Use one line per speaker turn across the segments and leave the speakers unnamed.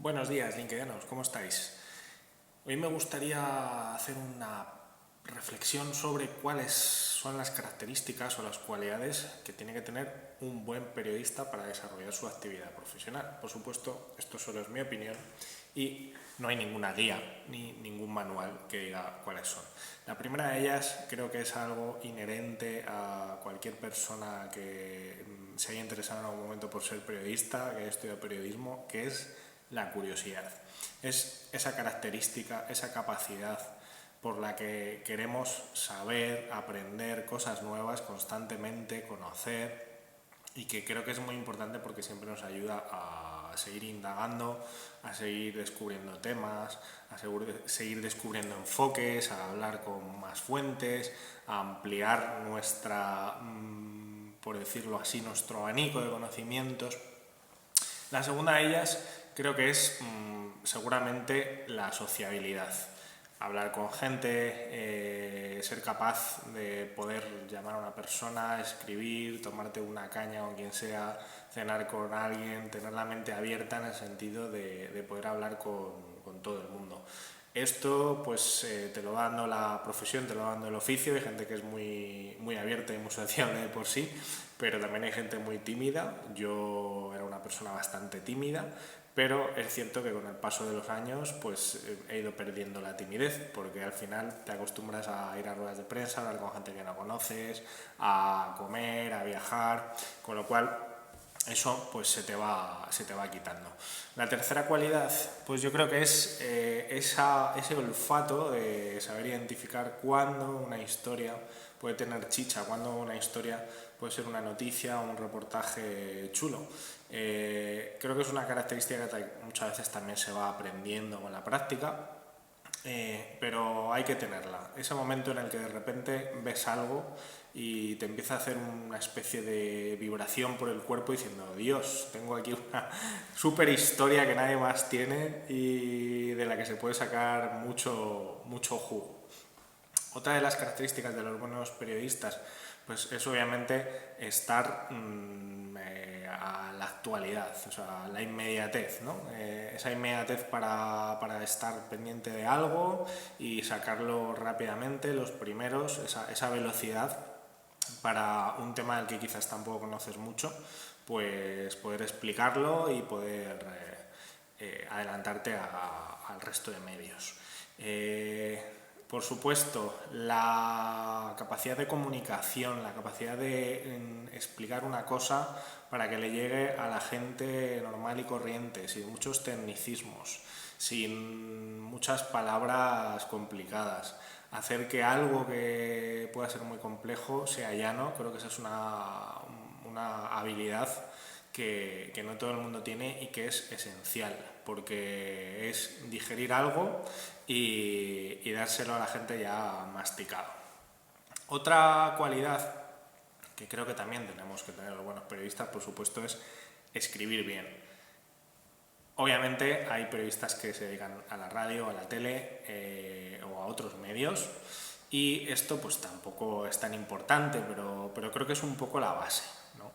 Buenos días, LinkedInanos, ¿cómo estáis? Hoy me gustaría hacer una reflexión sobre cuáles son las características o las cualidades que tiene que tener un buen periodista para desarrollar su actividad profesional. Por supuesto, esto solo es mi opinión y no hay ninguna guía ni ningún manual que diga cuáles son. La primera de ellas creo que es algo inherente a cualquier persona que se haya interesado en algún momento por ser periodista, que haya estudiado periodismo, que es la curiosidad. Es esa característica, esa capacidad por la que queremos saber, aprender cosas nuevas constantemente, conocer, y que creo que es muy importante porque siempre nos ayuda a seguir indagando, a seguir descubriendo temas, a seguir descubriendo enfoques, a hablar con más fuentes, a ampliar nuestra, por decirlo así, nuestro abanico de conocimientos. La segunda de ellas creo que es seguramente la sociabilidad. Hablar con gente, ser capaz de poder llamar a una persona, escribir, tomarte una caña con quien sea, cenar con alguien, tener la mente abierta en el sentido de poder hablar con todo el mundo. Esto pues te lo va dando la profesión, te lo va dando el oficio. Hay gente que es muy abierta y muy sociable de por sí, pero también hay gente muy tímida. Yo era una persona bastante tímida, pero es cierto que con el paso de los años pues he ido perdiendo la timidez, porque al final te acostumbras a ir a ruedas de prensa, a hablar con gente que no conoces, a comer, a viajar, con lo cual eso pues se te va quitando. La tercera cualidad, pues yo creo que es ese olfato de saber identificar cuándo una historia puede tener chicha, cuándo una historia puede ser una noticia o un reportaje chulo. Creo que es una característica que muchas veces también se va aprendiendo con la práctica, pero hay que tenerla. Ese momento en el que de repente ves algo y te empieza a hacer una especie de vibración por el cuerpo diciendo: Dios, tengo aquí una super historia que nadie más tiene y de la que se puede sacar mucho jugo. Otra de las características de los buenos periodistas pues es obviamente estar a la actualidad, o sea, la inmediatez, ¿no? Esa inmediatez para estar pendiente de algo y sacarlo rápidamente, los primeros, esa velocidad para un tema del que quizás tampoco conoces mucho, pues poder explicarlo y poder adelantarte al resto de medios. Por supuesto, la capacidad de comunicación, la capacidad de explicar una cosa para que le llegue a la gente normal y corriente, sin muchos tecnicismos, sin muchas palabras complicadas. Hacer que algo que pueda ser muy complejo sea llano, creo que esa es una habilidad que no todo el mundo tiene y que es esencial, porque es digerir algo y dárselo a la gente ya masticado. Otra cualidad que creo que también tenemos que tener los buenos periodistas, por supuesto, es escribir bien. Obviamente hay periodistas que se dedican a la radio, a la tele o a otros medios, y esto pues tampoco es tan importante, pero creo que es un poco la base, ¿no?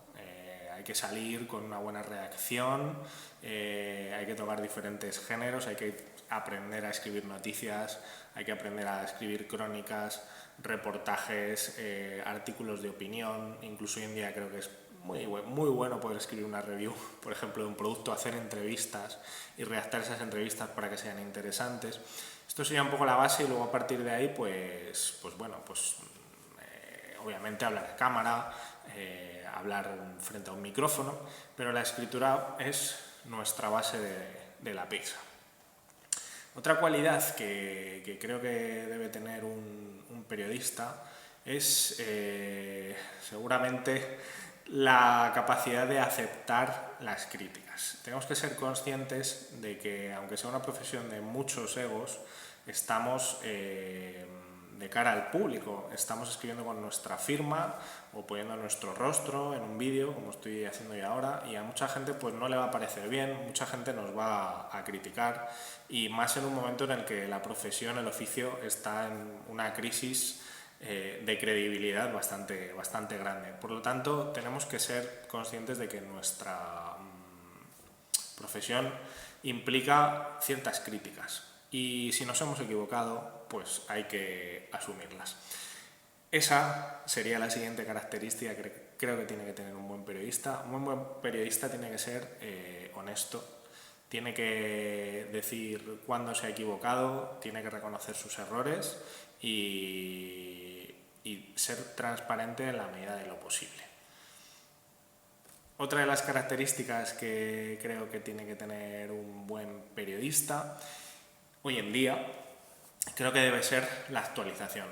Hay que salir con una buena redacción, hay que tocar diferentes géneros, hay que aprender a escribir noticias, hay que aprender a escribir crónicas, reportajes, artículos de opinión. Incluso hoy en día creo que es muy bueno poder escribir una review, por ejemplo, de un producto, hacer entrevistas y redactar esas entrevistas para que sean interesantes. Esto sería un poco la base, y luego a partir de ahí obviamente hablar a cámara, hablar frente a un micrófono, pero la escritura es nuestra base de la pizza. Otra cualidad que creo que debe tener un periodista es seguramente la capacidad de aceptar las críticas. Tenemos que ser conscientes de que, aunque sea una profesión de muchos egos, estamos de cara al público, estamos escribiendo con nuestra firma o poniendo nuestro rostro en un vídeo, como estoy haciendo yo ahora, y a mucha gente pues no le va a parecer bien, mucha gente nos va a criticar, y más en un momento en el que la profesión, el oficio, está en una crisis de credibilidad bastante grande. Por lo tanto, tenemos que ser conscientes de que nuestra profesión implica ciertas críticas y si nos hemos equivocado, pues hay que asumirlas. Esa sería la siguiente característica que creo que tiene que tener un buen periodista. Un buen periodista tiene que ser honesto, tiene que decir cuándo se ha equivocado, tiene que reconocer sus errores y ser transparente en la medida de lo posible. Otra de las características que creo que tiene que tener un buen periodista hoy en día, creo que debe ser la actualización.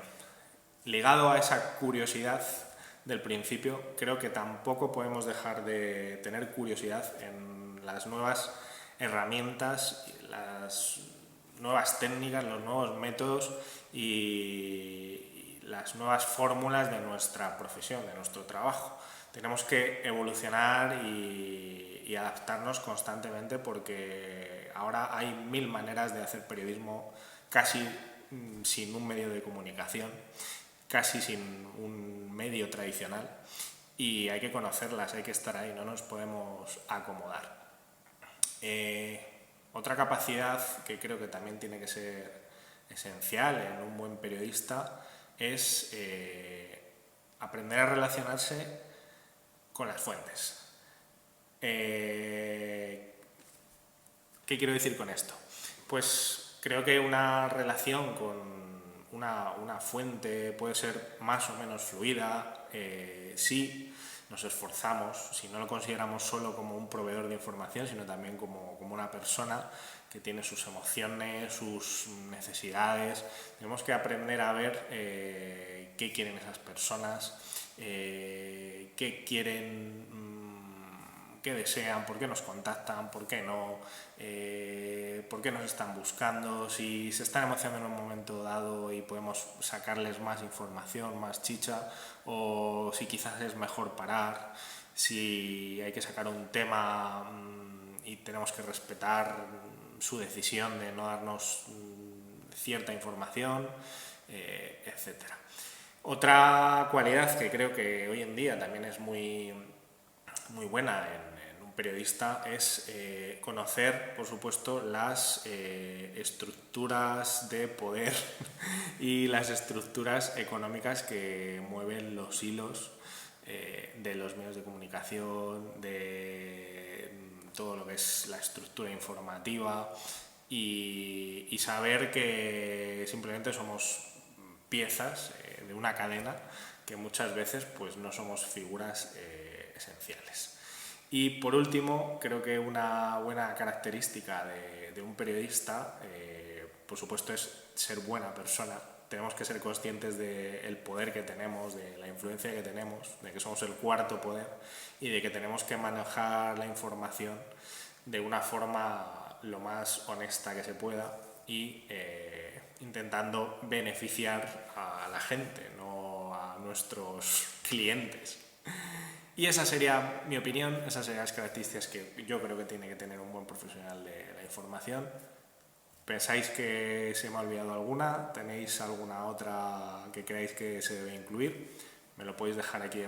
Ligado a esa curiosidad del principio, creo que tampoco podemos dejar de tener curiosidad en las nuevas herramientas, las nuevas técnicas, los nuevos métodos y las nuevas fórmulas de nuestra profesión, de nuestro trabajo. Tenemos que evolucionar y adaptarnos constantemente porque ahora hay 1000 maneras de hacer periodismo casi sin un medio de comunicación, casi sin un medio tradicional y hay que conocerlas, hay que estar ahí, no nos podemos acomodar. Otra capacidad que creo que también tiene que ser esencial en un buen periodista es aprender a relacionarse con las fuentes. ¿Qué quiero decir con esto? Pues creo que una relación con una fuente puede ser más o menos fluida si nos esforzamos, si no lo consideramos solo como un proveedor de información, sino también como una persona que tiene sus emociones, sus necesidades. Tenemos que aprender a ver qué quieren esas personas, qué quieren, qué desean, por qué nos contactan, por qué no, por qué nos están buscando, si se están emocionando en un momento dado y podemos sacarles más información, más chicha, o si quizás es mejor parar, si hay que sacar un tema y tenemos que respetar su decisión de no darnos cierta información, etcétera. Otra cualidad que creo que hoy en día también es muy buena en un periodista es conocer, por supuesto, las estructuras de poder y las estructuras económicas que mueven los hilos de los medios de comunicación, de todo lo que es la estructura informativa y saber que simplemente somos piezas de una cadena que muchas veces pues no somos figuras esenciales. Y por último, creo que una buena característica de un periodista, por supuesto, es ser buena persona. Tenemos que ser conscientes del poder que tenemos, de la influencia que tenemos, de que somos el cuarto poder y de que tenemos que manejar la información de una forma lo más honesta que se pueda y intentando beneficiar a la gente, no a nuestros clientes. Y esa sería mi opinión, esas serían las características que yo creo que tiene que tener un buen profesional de la información. ¿Pensáis que se me ha olvidado alguna? ¿Tenéis alguna otra que creáis que se debe incluir? Me lo podéis dejar aquí